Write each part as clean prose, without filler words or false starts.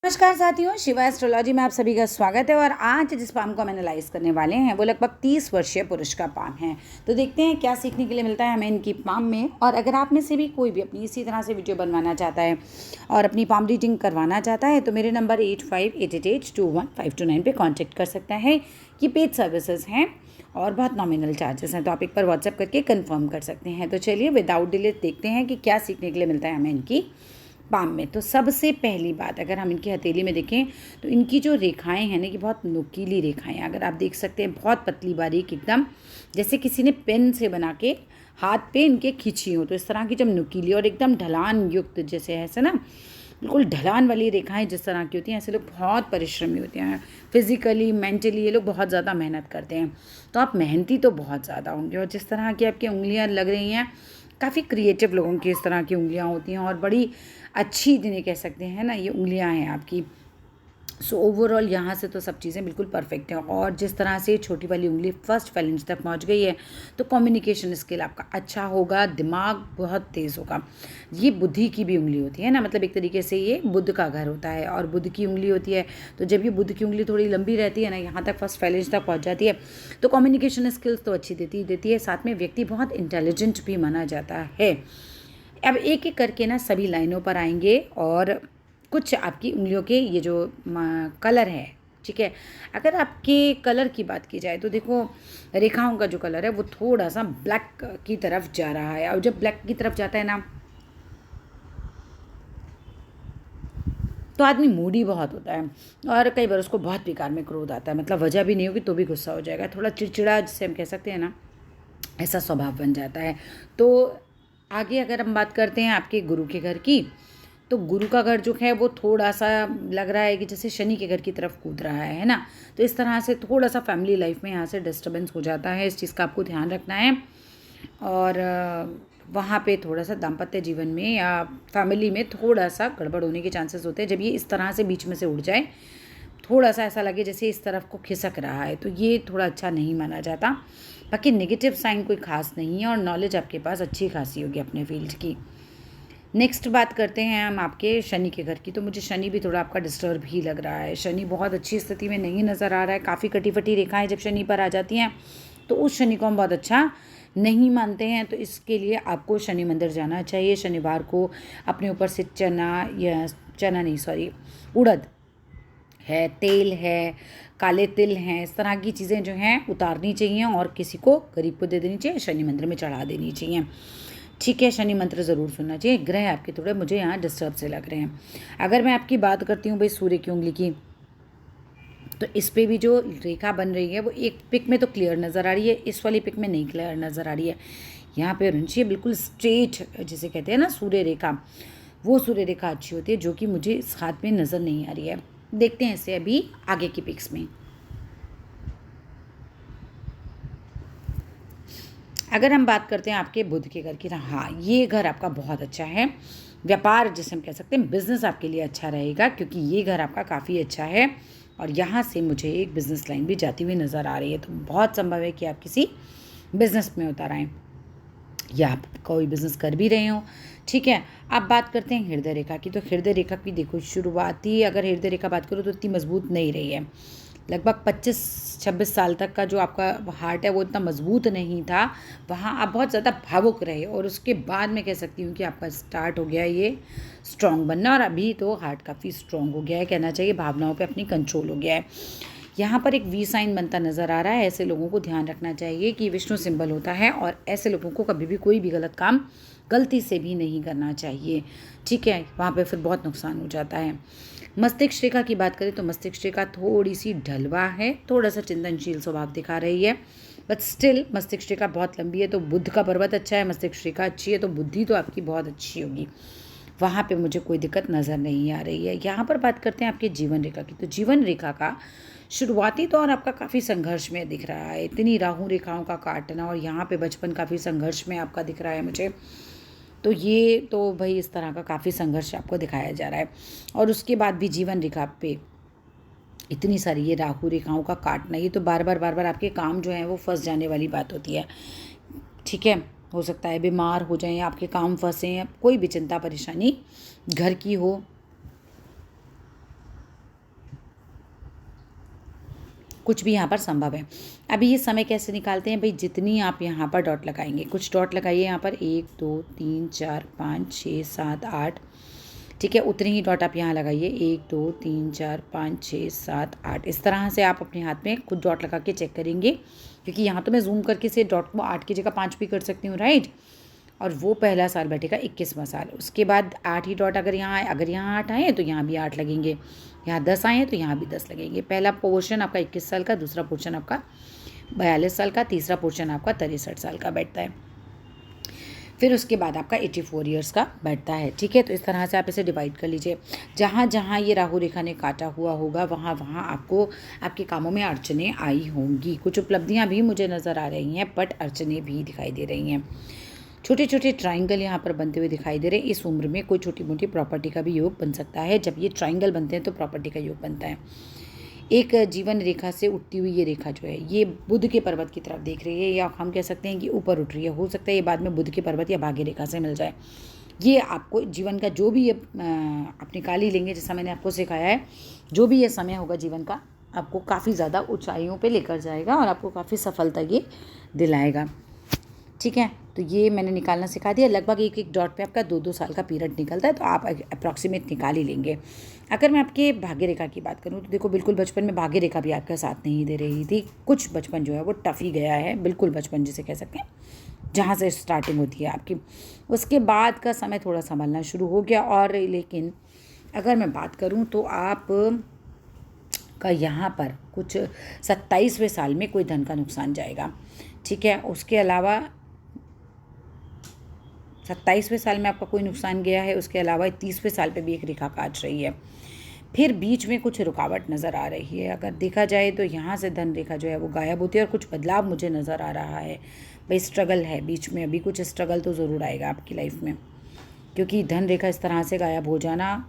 नमस्कार साथियों, शिवा एस्ट्रोलॉजी में आप सभी का स्वागत है। और आज जिस पाम को हम एनालाइज करने वाले हैं वो लगभग 30 वर्षीय पुरुष का पाम है। तो देखते हैं क्या सीखने के लिए मिलता है हमें इनकी पाम में। और अगर आप में से भी कोई भी अपनी इसी तरह से वीडियो बनवाना चाहता है और अपनी पाम रीडिंग करवाना चाहता है तो मेरे नंबर 8588821529 पे कॉन्टैक्ट कर सकता है। ये पेड सर्विसेज हैं और बहुत नॉमिनल चार्जेस हैं, तो आप एक बार व्हाट्सएप करके कंफर्म कर सकते हैं। तो चलिए विदाउट डिले देखते हैं कि क्या सीखने के लिए मिलता है हमें इनकी पाम में। तो सबसे पहली बात, अगर हम इनकी हथेली में देखें तो इनकी जो रेखाएं हैं ना, कि बहुत नुकीली रेखाएं, अगर आप देख सकते हैं बहुत पतली बारीक, एकदम जैसे किसी ने पेन से बना के हाथ पे इनके खींची हो। तो इस तरह की जब नुकीली और एकदम ढलान युक्त, जैसे ऐसे ना बिल्कुल ढलान वाली रेखाएं जिस तरह की होती हैं, ऐसे लोग बहुत परिश्रमी होते हैं। फिजिकली मेंटली ये लोग बहुत ज़्यादा मेहनत करते हैं। तो आप मेहनती तो बहुत ज़्यादा होंगे। और जिस तरह की आपकी उंगलियां लग रही हैं, काफ़ी क्रिएटिव लोगों की इस तरह की उंगलियां होती हैं और बड़ी अच्छी जिन्हें कह सकते हैं ना, ये उंगलियां हैं आपकी। सो ओवरऑल यहाँ से तो सब चीज़ें बिल्कुल परफेक्ट हैं। और जिस तरह से छोटी वाली उंगली फर्स्ट फेलेंज तक पहुँच गई है तो कम्युनिकेशन स्किल आपका अच्छा होगा, दिमाग बहुत तेज़ होगा। ये बुद्धि की भी उंगली होती है ना, मतलब एक तरीके से ये बुध का घर होता है और बुध की उंगली होती है। तो जब ये बुध की उंगली थोड़ी लंबी रहती है ना, यहाँ तक फर्स्ट फेलेंज तक पहुँच जाती है, तो कम्युनिकेशन स्किल्स तो अच्छी देती है। साथ में व्यक्ति बहुत इंटेलिजेंट भी माना जाता है। अब एक एक करके ना सभी लाइनों पर आएंगे और कुछ आपकी उंगलियों के ये जो कलर है, ठीक है। अगर आपके कलर की बात की जाए तो देखो, रेखाओं का जो कलर है वो थोड़ा सा ब्लैक की तरफ जा रहा है। और जब ब्लैक की तरफ जाता है ना तो आदमी मूडी बहुत होता है और कई बार उसको बहुत बेकार में क्रोध आता है, मतलब वजह भी नहीं होगी तो भी गुस्सा हो जाएगा, थोड़ा चिड़चिड़ा जिसे हम कह सकते हैं ना, ऐसा स्वभाव बन जाता है। तो आगे अगर हम बात करते हैं आपके गुरु के घर की, तो गुरु का घर जो है वो थोड़ा सा लग रहा है कि जैसे शनि के घर की तरफ कूद रहा है ना। तो इस तरह से थोड़ा सा फैमिली लाइफ में यहाँ से डिस्टर्बेंस हो जाता है, इस चीज़ का आपको ध्यान रखना है। और वहाँ पे थोड़ा सा दाम्पत्य जीवन में या फैमिली में थोड़ा सा गड़बड़ होने के चांसेस होते हैं। जब ये इस तरह से बीच में से उड़ जाए, थोड़ा सा ऐसा लगे जैसे इस तरफ को खिसक रहा है, तो ये थोड़ा अच्छा नहीं माना जाता। बाकी नेगेटिव साइन कोई खास नहीं है और नॉलेज आपके पास अच्छी खासी होगी अपने फील्ड की। नेक्स्ट बात करते हैं हम आपके शनि के घर की। तो मुझे शनि भी थोड़ा आपका डिस्टर्ब ही लग रहा है। शनि बहुत अच्छी स्थिति में नहीं नज़र आ रहा है। काफ़ी कटी फटी रेखाएं जब शनि पर आ जाती हैं तो उस शनि को हम बहुत अच्छा नहीं मानते हैं। तो इसके लिए आपको शनि मंदिर जाना चाहिए। शनिवार को अपने ऊपर से उड़द है, तेल है, काले तिल हैं, इस तरह की चीज़ें जो हैं उतारनी चाहिए और किसी को गरीब को दे देनी चाहिए, शनि मंदिर में चढ़ा देनी चाहिए, ठीक है। शनि मंत्र ज़रूर सुनना चाहिए। ग्रह आपके थोड़े मुझे यहाँ डिस्टर्ब से लग रहे हैं। अगर मैं आपकी बात करती हूँ भाई सूर्य की उंगली की, तो इस पे भी जो रेखा बन रही है वो एक पिक में तो क्लियर नज़र आ रही है, इस वाली पिक में नहीं क्लियर नज़र आ रही है। यहाँ पे होनी बिल्कुल स्ट्रेट, जिसे कहते हैं ना सूर्य रेखा, वो सूर्य रेखा अच्छी होती है, जो कि मुझे इस हाथ में नज़र नहीं आ रही है। देखते हैं इसे अभी आगे की पिक्स में। अगर हम बात करते हैं आपके बुध के घर की, हाँ ये घर आपका बहुत अच्छा है। व्यापार जिसे हम कह सकते हैं, बिजनेस आपके लिए अच्छा रहेगा क्योंकि ये घर आपका काफ़ी अच्छा है। और यहाँ से मुझे एक बिजनेस लाइन भी जाती हुई नज़र आ रही है। तो बहुत संभव है कि आप किसी बिजनेस में उतर आएँ या आप कोई बिज़नेस कर भी रहे हो, ठीक है। अब बात करते हैं हृदय रेखा की। तो हृदय रेखा की देखो, शुरुआती अगर हृदय रेखा बात करो तो इतनी मजबूत नहीं रही है। लगभग 25-26 साल तक का जो आपका हार्ट है वो इतना मजबूत नहीं था। वहाँ आप बहुत ज़्यादा भावुक रहे और उसके बाद मैं कह सकती हूँ कि आपका स्टार्ट हो गया ये स्ट्रॉन्ग बनना। और अभी तो हार्ट काफ़ी स्ट्रॉन्ग हो गया है, कहना चाहिए भावनाओं पे अपनी कंट्रोल हो गया है। यहाँ पर एक वी साइन बनता नज़र आ रहा है। ऐसे लोगों को ध्यान रखना चाहिए कि विष्णु सिंबल होता है और ऐसे लोगों को कभी भी कोई भी गलत काम गलती से भी नहीं करना चाहिए, ठीक है। वहाँ पे फिर बहुत नुकसान हो जाता है। मस्तिष्क रेखा की बात करें तो मस्तिष्क रेखा थोड़ी सी ढलवा है, थोड़ा सा चिंतनशील स्वभाव दिखा रही है, बट स्टिल मस्तिष्क रेखा बहुत लंबी है। तो बुध का पर्वत अच्छा है, मस्तिष्क रेखा अच्छी है, तो बुद्धि तो आपकी बहुत अच्छी होगी। वहाँ पे मुझे कोई दिक्कत नज़र नहीं आ रही है। यहाँ पर बात करते हैं आपके जीवन रेखा की। तो जीवन रेखा का शुरुआती दौर आपका काफ़ी संघर्ष में दिख रहा है। इतनी राहु रेखाओं का काटना और यहाँ पे बचपन काफ़ी संघर्ष में आपका दिख रहा है मुझे। तो ये तो भाई इस तरह का काफ़ी संघर्ष आपको दिखाया जा रहा है। और उसके बाद भी जीवन रेखा पे इतनी सारी ये राहु रेखाओं का काटना, ये तो बार बार आपके काम जो हैं वो फंस जाने वाली बात होती है, ठीक है। हो सकता है बीमार हो जाएं, आपके काम फंसे, कोई भी चिंता परेशानी घर की हो, कुछ भी यहाँ पर संभव है। अभी ये समय कैसे निकालते हैं भाई, जितनी आप यहाँ पर डॉट लगाएंगे, कुछ डॉट लगाइए यहाँ पर 1 2 3 4 5 6 7 8, ठीक है, उतने ही डॉट आप यहाँ लगाइए 1 2 3 4 5 6 7 8। इस तरह से आप अपने हाथ में कुछ डॉट लगा के चेक करेंगे, क्योंकि यहाँ तो मैं जूम करके से डॉट को 8 की जगह 5 भी कर सकती हूँ, राइट। और वो पहला साल बैठेगा 21वां साल। उसके बाद 8 ही डॉट अगर यहाँ आए, अगर यहाँ 8 आए तो यहाँ भी 8 लगेंगे, यहाँ 10 आए हैं तो यहाँ भी 10 लगेंगे। पहला पोर्शन आपका 21 साल का, दूसरा पोर्शन आपका 42 साल का, तीसरा पोर्शन आपका 63 साल का बैठता है। फिर उसके बाद आपका 84 ईयर्स का बैठता है, ठीक है। तो इस तरह से आप इसे डिवाइड कर लीजिए। जहाँ जहाँ ये राहु रेखा ने काटा हुआ होगा वहाँ वहाँ आपको आपके कामों में अड़चने आई होंगी। कुछ उपलब्धियाँ भी मुझे नज़र आ रही हैं, बट अड़चने भी दिखाई दे रही हैं। छोटे छोटे ट्राइंगल यहाँ पर बनते हुए दिखाई दे रहे हैं। इस उम्र में कोई छोटी मोटी प्रॉपर्टी का भी योग बन सकता है। जब ये ट्राइंगल बनते हैं तो प्रॉपर्टी का योग बनता है। एक जीवन रेखा से उठती हुई ये रेखा जो है ये बुध के पर्वत की तरफ देख रही है, या हम कह सकते हैं कि ऊपर उठ रही है। हो सकता है ये बाद में बुध के पर्वत या भाग्य रेखा से मिल जाए। ये आपको जीवन का जो भी ये आप निकाल ही लेंगे, जैसा मैंने आपको सिखाया है, जो भी ये समय होगा जीवन का, आपको काफ़ी ज़्यादा ऊंचाइयों पे लेकर जाएगा और आपको काफ़ी सफलता ये दिलाएगा, ठीक है। तो ये मैंने निकालना सिखा दिया। लगभग एक एक डॉट पे आपका 2-2 साल का पीरियड निकलता है, तो आप अप्रॉक्सीमेट निकाल ही लेंगे। अगर मैं आपके भाग्य रेखा की बात करूँ तो देखो, बिल्कुल बचपन में भाग्य रेखा भी आपका साथ नहीं दे रही थी। कुछ बचपन जो है वो टफ ही गया है, बिल्कुल बचपन जिसे कह सकते हैं, जहाँ से स्टार्टिंग होती है आपकी। उसके बाद का समय थोड़ा संभलना शुरू हो गया। और लेकिन अगर मैं बात करूँ तो आप का यहाँ पर कुछ 27वें साल में कोई धन का नुकसान जाएगा, ठीक है। उसके अलावा 27वें साल में आपका कोई नुकसान गया है। उसके अलावा 30वें साल पे भी एक रेखा काट रही है। फिर बीच में कुछ रुकावट नज़र आ रही है। अगर देखा जाए तो यहाँ से धन रेखा जो है वो गायब होती है और कुछ बदलाव मुझे नज़र आ रहा है। भाई स्ट्रगल है बीच में, अभी कुछ स्ट्रगल तो ज़रूर आएगा आपकी लाइफ में, क्योंकि धन रेखा इस तरह से गायब हो जाना,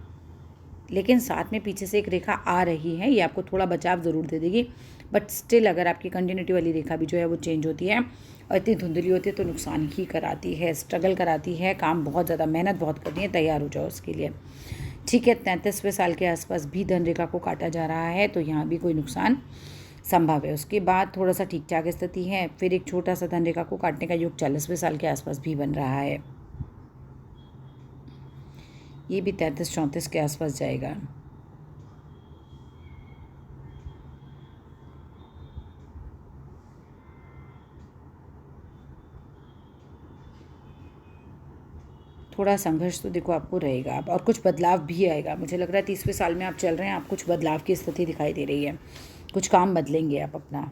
लेकिन साथ में पीछे से एक रेखा आ रही है, ये आपको थोड़ा बचाव ज़रूर दे देगी। बट स्टिल अगर आपकी कंटिन्यूटी वाली रेखा भी जो है वो चेंज होती है और इतनी धुंधली होती है तो नुकसान ही कराती है, स्ट्रगल कराती है। काम बहुत ज़्यादा, मेहनत बहुत करनी है, तैयार हो जाओ उसके लिए, ठीक है। 33वें साल के आसपास भी धन रेखा को काटा जा रहा है, तो यहाँ भी कोई नुकसान संभव है। उसके बाद थोड़ा सा ठीक ठाक स्थिति है। फिर एक छोटा सा धन रेखा को काटने का योग 40वें साल के आसपास भी बन रहा है। ये भी 33-34 के आसपास जाएगा। थोड़ा संघर्ष तो देखो आपको रहेगा आप, और कुछ बदलाव भी आएगा। मुझे लग रहा है 30वें साल में आप चल रहे हैं, आप कुछ बदलाव की स्थिति दिखाई दे रही है, कुछ काम बदलेंगे आप अपना।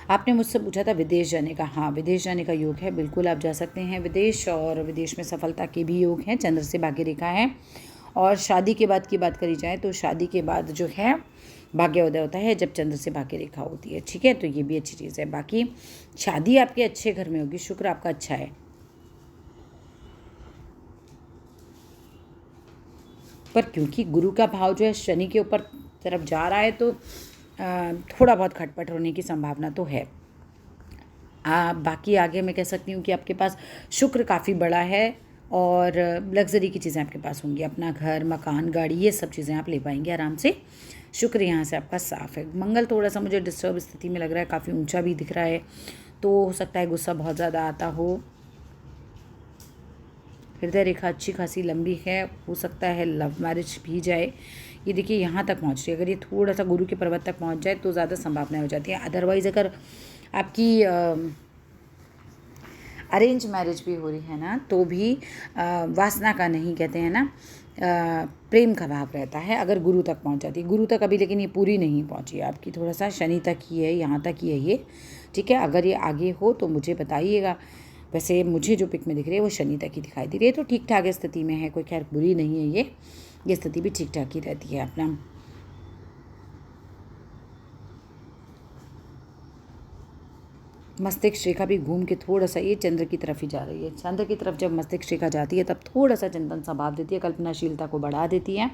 आपने मुझसे पूछा था विदेश जाने का। हाँ, विदेश जाने का योग है, बिल्कुल आप जा सकते हैं विदेश, और विदेश में सफलता के भी योग हैं। चंद्र से भाग्य रेखा है। और शादी के बाद की बात करी जाए तो शादी के बाद जो है भाग्योदय होता है जब चंद्र से भाग्य रेखा होती है, ठीक है। तो ये भी अच्छी चीज़ है। बाकी शादी आपके अच्छे घर में होगी, शुक्र आपका अच्छा है। पर क्योंकि गुरु का भाव जो है शनि के ऊपर तरफ जा रहा है, तो थोड़ा बहुत खटपट होने की संभावना तो है। बाकी आगे मैं कह सकती हूँ कि आपके पास शुक्र काफ़ी बड़ा है और लग्जरी की चीज़ें आपके पास होंगी। अपना घर, मकान, गाड़ी, ये सब चीज़ें आप ले पाएंगे आराम से। शुक्र यहाँ से आपका साफ है। मंगल थोड़ा सा मुझे डिस्टर्ब स्थिति में लग रहा है, काफ़ी ऊंचा भी दिख रहा है, तो हो सकता है गुस्सा बहुत ज़्यादा आता हो। हृदय रेखा अच्छी खासी लंबी है, हो सकता है लव मैरिज भी जाए। ये देखिए यहाँ तक पहुँच रही है। अगर ये थोड़ा सा गुरु के पर्वत तक पहुँच जाए तो ज़्यादा संभावनाएं हो जाती हैं। अदरवाइज़ अगर आपकी अरेंज मैरिज भी हो रही है ना, तो भी वासना का नहीं, कहते हैं ना, प्रेम का भाव रहता है अगर गुरु तक पहुंच जाती है। गुरु तक अभी लेकिन ये पूरी नहीं पहुंची है आपकी, थोड़ा सा शनि तक ही है, यहाँ तक ही है ये, ठीक है। अगर ये आगे हो तो मुझे बताइएगा। वैसे मुझे जो पिक में दिख रही है वो शनि तक ही दिखाई दे रही है, तो ठीक ठाक स्थिति में है, कोई खैर बुरी नहीं है ये स्थिति भी ठीक ठाक ही रहती है अपना। मस्तिष्क रेखा भी घूम के थोड़ा सा ये चंद्र की तरफ ही जा रही है। चंद्र की तरफ जब मस्तिष्क रेखा जाती है तब थोड़ा सा चिंतन स्वभाव देती है, कल्पनाशीलता को बढ़ा देती है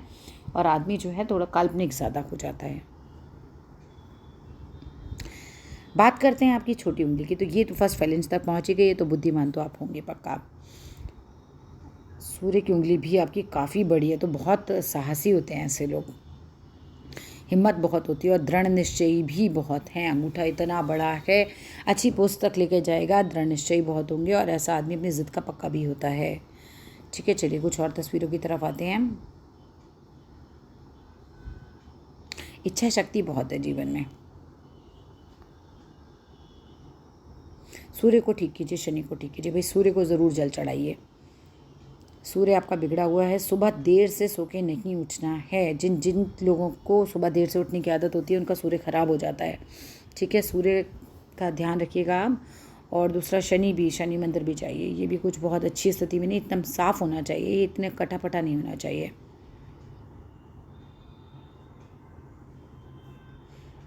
और आदमी जो है थोड़ा काल्पनिक ज़्यादा हो जाता है। बात करते हैं आपकी छोटी उंगली की, तो ये तो फर्स्ट फैलेंज तक पहुँची गई है, तो बुद्धिमान तो आप होंगे पक्का। सूर्य की उंगली भी आपकी काफ़ी बड़ी है, तो बहुत साहसी होते हैं ऐसे लोग। हिम्मत बहुत होती है और दृढ़ निश्चयी भी बहुत हैं। अंगूठा इतना बड़ा है, अच्छी पोस्ट तक लेके जाएगा, दृढ़ निश्चयी बहुत होंगे और ऐसा आदमी अपनी ज़िद का पक्का भी होता है। ठीक है, चलिए कुछ और तस्वीरों की तरफ आते हैं। इच्छा शक्ति बहुत है जीवन में। सूर्य को ठीक कीजिए, शनि को ठीक कीजिए। भाई सूर्य को ज़रूर जल चढ़ाइए। सूर्य आपका बिगड़ा हुआ है। सुबह देर से सो के नहीं उठना है। जिन जिन लोगों को सुबह देर से उठने की आदत होती है उनका सूर्य ख़राब हो जाता है। ठीक है, सूर्य का ध्यान रखिएगा आप। और दूसरा शनि मंदिर भी चाहिए। ये भी कुछ बहुत अच्छी स्थिति में नहीं, एकदम साफ़ होना चाहिए, ये इतने कटापटा नहीं होना चाहिए।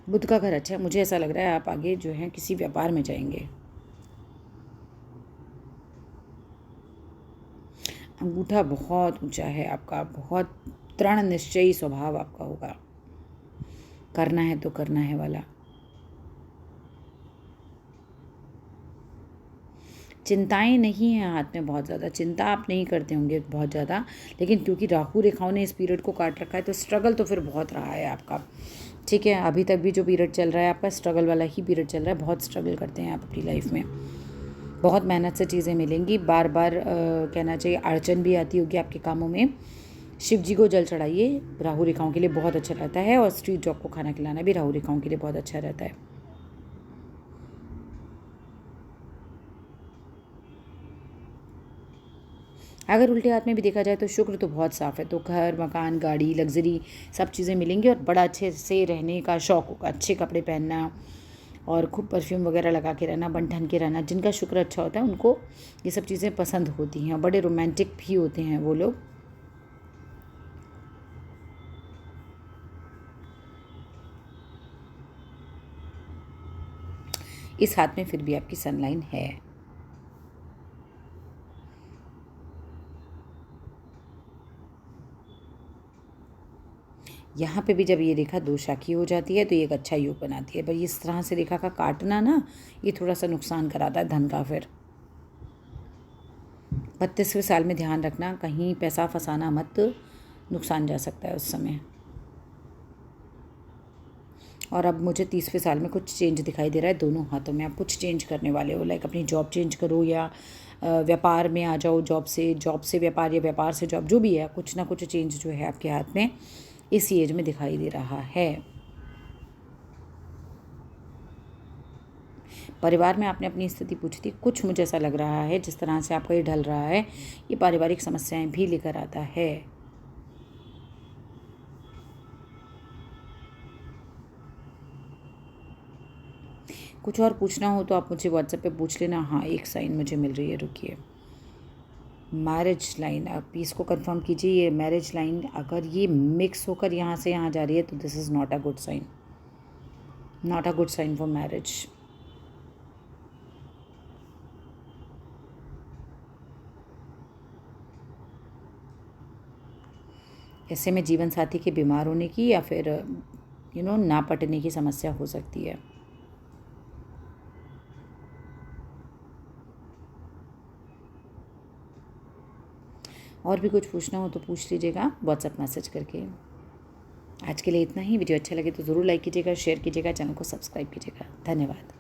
बुध का घर अच्छा है। मुझे ऐसा लग रहा है आप आगे जो है किसी व्यापार में जाएंगे। अंगूठा बहुत ऊंचा है आपका, बहुत दृढ़ निश्चयी स्वभाव आपका होगा। करना है तो करना है वाला। चिंताएं नहीं हैं हाथ में बहुत ज़्यादा, चिंता आप नहीं करते होंगे बहुत ज़्यादा, लेकिन क्योंकि राहु रेखाओं ने इस पीरियड को काट रखा है तो स्ट्रगल तो फिर बहुत रहा है आपका। ठीक है, अभी तक भी जो पीरियड चल रहा है आपका स्ट्रगल वाला ही पीरियड चल रहा है। बहुत स्ट्रगल करते हैं आप अपनी लाइफ में, बहुत मेहनत से चीज़ें मिलेंगी। बार बार कहना चाहिए अड़चन भी आती होगी आपके कामों में। शिव जी को जल चढ़ाइए, राहु रेखाओं के लिए बहुत अच्छा रहता है। और स्ट्रीट डॉग को खाना खिलाना भी राहु रेखाओं के लिए बहुत अच्छा रहता है। अगर उल्टे हाथ में भी देखा जाए तो शुक्र तो बहुत साफ़ है, तो घर मकान गाड़ी लग्जरी सब चीज़ें मिलेंगी और बड़ा अच्छे से रहने का शौक़ होगा। अच्छे कपड़े पहनना और खूब परफ्यूम वगैरह लगा के रहना, बन ठन के रहना। जिनका शुक्र अच्छा होता है उनको ये सब चीज़ें पसंद होती हैं। बड़े रोमांटिक भी होते हैं वो लोग। इस हाथ में फिर भी आपकी सनलाइन है। यहाँ पे भी जब ये रेखा दो शाखी हो जाती है तो ये एक अच्छा योग बनाती है। पर इस तरह से रेखा का काटना ना, ये थोड़ा सा नुकसान कराता है धन का। फिर 32वें साल में ध्यान रखना, कहीं पैसा फंसाना मत, नुकसान जा सकता है उस समय। और अब मुझे 30वें साल में कुछ चेंज दिखाई दे रहा है दोनों हाथों में। आप कुछ चेंज करने वाले हो, लाइक अपनी जॉब चेंज करो या व्यापार में आ जाओ। जॉब से व्यापार या व्यापार से जॉब, जो भी है कुछ ना कुछ चेंज जो है आपके हाथ में इस एज में दिखाई दे रहा है। परिवार में आपने अपनी स्थिति पूछी थी, कुछ मुझे ऐसा लग रहा है जिस तरह से आपका ये ढल रहा है ये पारिवारिक समस्याएं भी लेकर आता है। कुछ और पूछना हो तो आप मुझे व्हाट्सएप पे पूछ लेना। हाँ, एक साइन मुझे मिल रही है, रुकिए। मैरिज लाइन, आप इसको कंफर्म कीजिए। ये मैरिज लाइन अगर ये मिक्स होकर यहाँ से यहाँ जा रही है तो this is not a good sign, not a good sign for marriage. ऐसे में जीवन साथी के बीमार होने की या फिर ना पटने की समस्या हो सकती है। और भी कुछ पूछना हो तो पूछ लीजिएगा व्हाट्सएप मैसेज करके। आज के लिए इतना ही। वीडियो अच्छा लगे तो ज़रूर लाइक कीजिएगा, शेयर कीजिएगा, चैनल को सब्सक्राइब कीजिएगा। धन्यवाद।